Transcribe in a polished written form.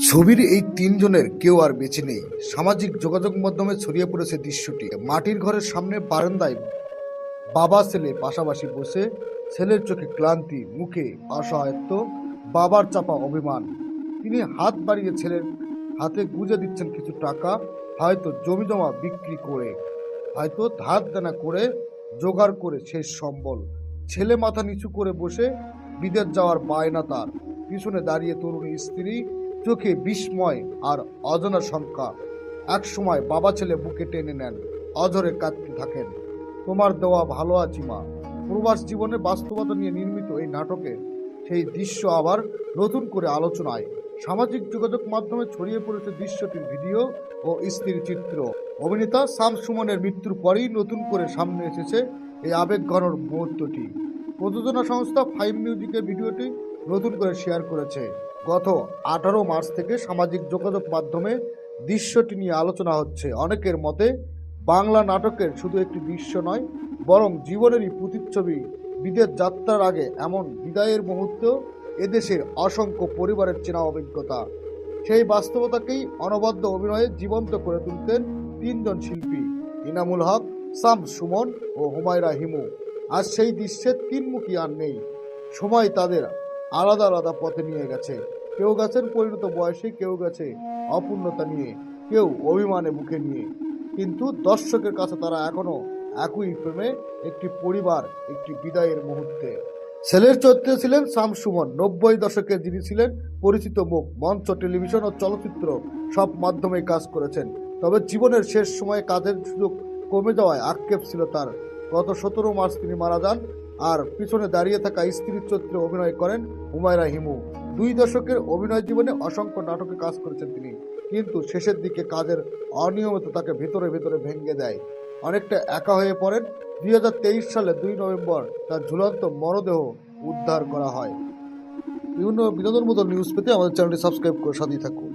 ছবির এই তিনজনের কেউ আর বেঁচে নেই। সামাজিক যোগাযোগ মাধ্যমে ছড়িয়ে পড়েছে দৃশ্যটি। মাটির ঘরের সামনে বারান্দায় বাবা ছেলে পাশাপাশি বসে, ছেলের চোখে ক্লান্তি, মুখে অসহায়ত্ব, বাবার চাপা অভিমান। তিনি হাত বাড়িয়ে ছেলের হাতে গুঁজে দিচ্ছেন কিছু টাকা, হয়তো জমি জমা বিক্রি করে, হয়তো ধার দেনা করে জোগাড় করে শেষ সম্বল। ছেলে মাথা নিচু করে বসে, বিদেশ যাওয়ার বায়না তার। পিছনে দাঁড়িয়ে তরুণী স্ত্রী, চোখে বিস্ময় আর অজানা শঙ্কা। এক সময় বাবা ছেলে বুকে টেনে নেন, অঝরে কাঁদতে থাকেন। তোমার দেওয়া ভালো আছি মা। প্রবাস জীবনের বাস্তবতা নিয়ে নির্মিত এই নাটকে সেই দৃশ্য আবার নতুন করে আলোচনায়। সামাজিক যোগাযোগ মাধ্যমে ছড়িয়ে পড়েছে দৃশ্যটির ভিডিও ও স্থির চিত্র। অভিনেতা শাম সুমনের মৃত্যুর পরেই নতুন করে সামনে এসেছে এই আবেগঘন মুহূর্তটি। প্রযোজনা সংস্থা 5 মিউজিকের ভিডিওটি নতুন করে শেয়ার করেছে। গত 18 মার্চ থেকে সামাজিক যোগাযোগ মাধ্যমে দৃশ্যটি নিয়ে আলোচনা হচ্ছে। অনেকের মতে বাংলা নাটকের শুধু একটি দৃশ্য নয়, বরং জীবনেরই প্রতিচ্ছবি। বিদেশ যাত্রার আগে এমন বিদায়ের মুহূর্ত এদেশের অসংখ্য পরিবারের চেনা অভিজ্ঞতা। সেই বাস্তবতাকেই অনবদ্য অভিনয়ে জীবন্ত করে তুলতেন তিনজন শিল্পী, ইনামুল হক, শাম সুমন ও হুমায়রা হিমু। আজ সেই দৃশ্যের তিনমুখী আর নেই। সময় তাদের আলাদা আলাদা পথে নিয়ে গেছে। কেউ গেছেন পরিণত বয়সে, কেউ গেছে অপূর্ণতা নিয়ে, কেউ অভিমানে বুকে নিয়ে। কিন্তু দর্শকের কাছে তারা এখনো একই প্রেমে, একটি পরিবার, একটি বিদায়ের মুহূর্তে। ছেলের চরিত্রে ছিলেন শাম সুমন। 90 দশকে যিনি ছিলেন পরিচিত মুখ। মঞ্চ, টেলিভিশন ও চলচ্চিত্র সব মাধ্যমেই কাজ করেছেন। তবে জীবনের শেষ সময়ে কাজের সুযোগ কমে যাওয়ায় আক্ষেপ ছিল তার। গত 17 মার্চ তিনি মারা যান। আর পিছনে দাঁড়িয়ে থাকা স্ত্রীর চরিত্রে অভিনয় করেন হুমায়রা হিমু। 2 দশকের অভিনয় জীবনে অসংখ্য নাটকে কাজ করেছেন তিনি, কিন্তু শেষের দিকে কাজের অনিয়মিত তাকে ভেতরে ভেতরে ভেঙে দেয়। অনেকটা একা হয়ে পড়েন। 2023 সালে 2 নভেম্বর তার ঝুলন্ত মরদেহ উদ্ধার করা হয়। বিভিন্ন বিনোদনমূলক নিউজ পেতে আমাদের চ্যানেলটি সাবস্ক্রাইব করে সাথেই থাকুন।